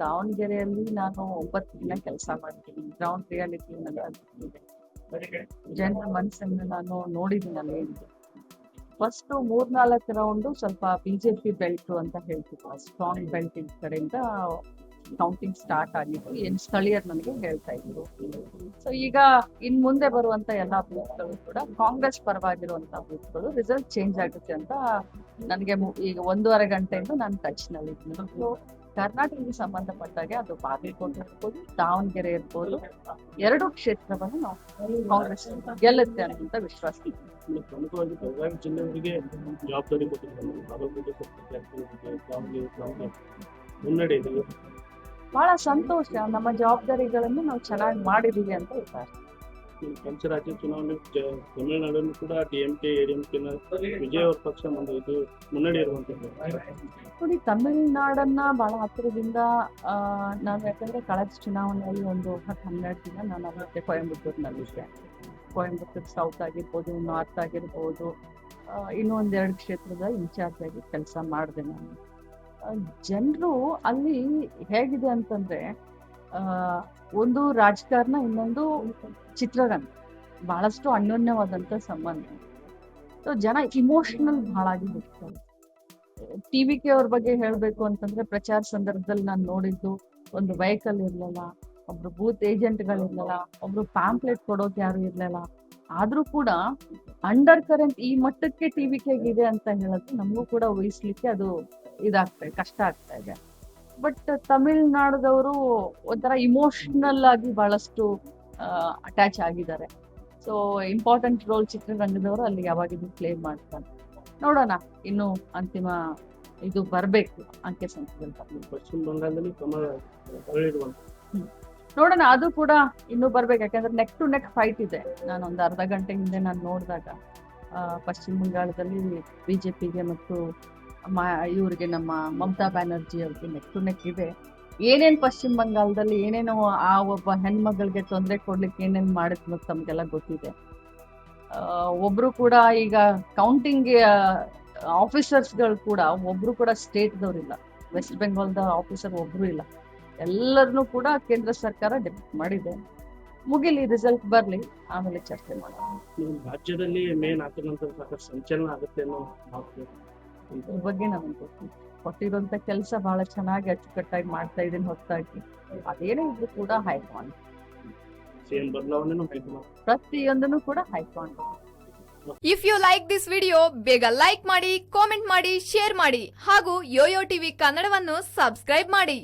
ದಾವಣಗೆರೆಯಲ್ಲಿ ನಾನು 9 ದಿನ ಕೆಲಸ ಮಾಡ್ತೀನಿ. ಗ್ರೌಂಡ್ ರಿಯಾಲಿಟಿ ಜನರ ಮನಸ್ಸನ್ನು ನಾನು ನೋಡಿದ್ದೀನಿ ಅಲ್ಲಿ. ಫಸ್ಟ್ 3-4 ರೌಂಡು ಸ್ವಲ್ಪ ಬಿಜೆಪಿ ಬೆಲ್ಟ್ ಅಂತ ಹೇಳ್ತಿದ್ರು. ಸ್ಟ್ರಾಂಗ್ ಬೆಲ್ಟ್ ಈ ಕಡೆಯಿಂದ ಕೌಂಟಿಂಗ್ ಸ್ಟಾರ್ಟ್ ಆಗಿತ್ತು. ಏನ್ ಸ್ಥಳೀಯರು ನನಗೆ ಹೇಳ್ತಾ ಇದ್ರು. ಸೊ ಈಗ ಇನ್ ಮುಂದೆ ಬರುವಂತ ಎಲ್ಲಾ ಬೂತ್ಗಳು ಕೂಡ ಕಾಂಗ್ರೆಸ್ ಪರವಾಗಿರುವಂತ ಬೂತ್ಗಳು ರಿಸಲ್ಟ್ ಚೇಂಜ್ ಆಗುತ್ತೆ ಅಂತ ನನಗೆ ಈಗ 1.5 ಗಂಟೆಯಿಂದ ನಾನು ಟಚ್ ನಲ್ಲಿ ಇದ್ದೀನಿ. ಸೊ ಕರ್ನಾಟಕಕ್ಕೆ ಸಂಬಂಧಪಟ್ಟಾಗೆ ಅದು ಬಾಗಲಕೋಟೆ ಇರ್ಬೋದು, ದಾವಣಗೆರೆ ಇರ್ಬೋದು, 2 ಕ್ಷೇತ್ರವನ್ನು ನಾವು ಕಾಂಗ್ರೆಸ್ ಗೆಲ್ಲುತ್ತೆ ಅನ್ನುವಂತ ವಿಶ್ವಾಸ ಇದೆ. ಪ್ರಮುಖವಾಗಿ ಬೆಳಗಾವಿ ಜಿಲ್ಲೆಯವರಿಗೆ ಜವಾಬ್ದಾರಿ ಕೊಟ್ಟಿದ್ದಾರೆ. ಬಾಗಲಕೋಟೆ ಮುನ್ನಡೆ ಇದೆ. ಬಹಳ ಸಂತೋಷ. ನಮ್ಮ ಜವಾಬ್ದಾರಿಗಳನ್ನು ನಾವು ಚೆನ್ನಾಗಿ ಮಾಡಿದೀವಿ ಅಂತ ಹೇಳ್ತಾರೆ. ಪಂಚರಾಜ್ಯ ಚುನಾವಣೆ ತಮಿಳುನಾಡನ್ನು ಕೂಡ ಡಿಎಂಕೆ ಎಡಿಎಂಕೆ ವಿಜಯ್ ಅವ್ರ ಪಕ್ಷ ಇದು ಮುನ್ನಡೆ ಇರುವಂತದ್ದು. ನೋಡಿ, ತಮಿಳುನಾಡನ್ನ ಬಹಳ ಹತ್ತಿರದಿಂದ ನಾನು ಯಾಕಂದ್ರೆ ಕಳೆದ ಚುನಾವಣೆಯಲ್ಲಿ ಒಂದು 10-12 ದಿನ ನಾನು ಅವತ್ತೆ ಕೊಯಂಬತ್ತೂರಿನಲ್ಲಿದ್ದೆ. ಕೊಯಂಬತ್ತೂರು ಸೌತ್ ಆಗಿರ್ಬೋದು, ನಾರ್ತ್ ಆಗಿರ್ಬೋದು, ಇನ್ನೂ 1-2 ಕ್ಷೇತ್ರದ ಇನ್ಚಾರ್ಜ್ ಆಗಿ ಕೆಲಸ ಮಾಡಿದೆ ನಾನು. ಜನರು ಅಲ್ಲಿ ಹೇಗಿದೆ ಅಂತಂದ್ರೆ ಒಂದು ರಾಜಕಾರಣ, ಇನ್ನೊಂದು ಚಿತ್ರರಂಗ, ಬಹಳಷ್ಟು ಅನ್ಯೋನ್ಯವಾದಂತ ಸಂಬಂಧ. ಸೊ ಜನ ಇಮೋಷನಲ್ ಬಹಳ ಆಗಿ ಬಿಡ್ತಾರೆ. ಟಿವಿಕೆ ಅವ್ರ ಬಗ್ಗೆ ಹೇಳ್ಬೇಕು ಅಂತಂದ್ರೆ ಪ್ರಚಾರ ಸಂದರ್ಭದಲ್ಲಿ ನಾನು ನೋಡಿದ್ದು ಒಂದು ವೆಹಿಕಲ್ ಇರ್ಲಿಲ್ಲ, ಒಬ್ರು ಬೂತ್ ಏಜೆಂಟ್ಗಳಿರ್ಲಿಲ್ಲ, ಒಬ್ರು ಪ್ಯಾಂಪ್ಲೆಟ್ ಕೊಡೋಕೆ ಯಾರು ಇರ್ಲಿಲ್ಲ. ಆದ್ರೂ ಕೂಡ ಅಂಡರ್ ಕರೆಂಟ್ ಈ ಮಟ್ಟಕ್ಕೆ ಟಿವಿಕೆಗಿದೆ ಅಂತ ಹೇಳೋದು ನಮಗೂ ಕೂಡ ಊಹಿಸ್ಲಿಕ್ಕೆ ಅದು ಕಷ್ಟ ಆಗ್ತಾ ಇದೆ. ಬಟ್ ತಮಿಳ್ನಾಡದವರು ಒಂಥರ ಇಮೋಷನಲ್ ಆಗಿ ಬಹಳಷ್ಟು ಅಟ್ಯಾಚ್ ಆಗಿದ್ದಾರೆ. ಸೊ ಇಂಪಾರ್ಟೆಂಟ್ ರೋಲ್ ಚಿತ್ರರಂಗದವರು ಅಲ್ಲಿ ಯಾವಾಗಿದ್ದು ಪ್ಲೇ ಮಾಡ್ತಾರೆ. ನೋಡೋಣ, ಇನ್ನು ಅಂತಿಮ ಇದು ಬರ್ಬೇಕು ಅಂಕೆ ಸಂಖ್ಯೆಗಳು. ಪಶ್ಚಿಮ ಬಂಗಾಳದಲ್ಲಿ ನೋಡೋಣ, ಅದು ಕೂಡ ಇನ್ನೂ ಬರ್ಬೇಕು. ಯಾಕಂದ್ರೆ ನೆಕ್ ಟು ನೆಕ್ ಫೈಟ್ ಇದೆ. ನಾನು ಒಂದು ಅರ್ಧ ಗಂಟೆ ಹಿಂದೆ ನಾನು ನೋಡಿದಾಗ ಪಶ್ಚಿಮ ಬಂಗಾಳದಲ್ಲಿ ಬಿಜೆಪಿಗೆ ಮತ್ತು ಇವ್ರಿಗೆ ನಮ್ಮ ಮಮತಾ ಬ್ಯಾನರ್ಜಿ ಅವ್ರಿಗೆ ನೆಕ್ ಟು ನೆಕ್ ಇದೆ. ಏನೇನ್ ಪಶ್ಚಿಮ ಬಂಗಾಳದಲ್ಲಿ ಏನೇನೋ ಆ ಒಬ್ಬ ಹೆಣ್ಮಗಳಿಗೆ ತೊಂದರೆ ಕೊಡ್ಲಿಕ್ಕೆ ಏನೇನ್ ಮಾಡಿದ್ನು ತಮ್ಗೆಲ್ಲ ಗೊತ್ತಿದೆ. ಒಬ್ರು ಕೂಡ ಈಗ ಕೌಂಟಿಂಗ್ ಆಫೀಸರ್ಸ್ಗಳು ಕೂಡ ಒಬ್ರು ಕೂಡ ಸ್ಟೇಟ್ದವ್ರಿಲ್ಲ. ವೆಸ್ಟ್ ಬೆಂಗಾಲ್ದ ಆಫೀಸರ್ ಒಬ್ರು ಇಲ್ಲ. ಎಲ್ಲರನ್ನೂ ಕೂಡ ಕೇಂದ್ರ ಸರ್ಕಾರ ಡೆಪ್ಯೂಟ್ ಮಾಡಿದೆ. ಮುಗಿಲಿ, ರಿಸಲ್ಟ್ ಬರ್ಲಿ, ಆಮೇಲೆ ಚರ್ಚೆ ಮಾಡೋಣ. ರಾಜ್ಯದಲ್ಲಿ ಮೇನ್ ಹಾಕಿದ ನಂತರ ಸಾಕಷ್ಟು ಸಂಚಲನ ಆಗುತ್ತೆ ಅನ್ನೋ ಇದ್ರ ಬಗ್ಗೆ ನನಗೆ ಗೊತ್ತಿಲ್ಲ. ಕೊಟ್ಟಿರುವಂತ ಕೆಲಸ ಬಹಳ ಚೆನ್ನಾಗಿ ಅಚ್ಚುಕಟ್ಟಾಗಿ ಮಾಡ್ತಾ ಇದೀನಿ ಹೊರತಾಗಿ ಅದೇನೇ ಇದ್ರು ಕೂಡ ಹೈಕಮಾಂಡ್ ಬದಲಾವಣೆ ಪ್ರತಿಯೊಂದನ್ನು ಕೂಡ high command. If you like this video, ಬೇಗ ಲೈಕ್ ಮಾಡಿ, ಕಾಮೆಂಟ್ ಮಾಡಿ, ಶೇರ್ ಮಾಡಿ ಹಾಗೂ ಯೋಯೋ ಟಿವಿ ಕನ್ನಡವನ್ನು ಸಬ್ಸ್ಕ್ರೈಬ್ ಮಾಡಿ.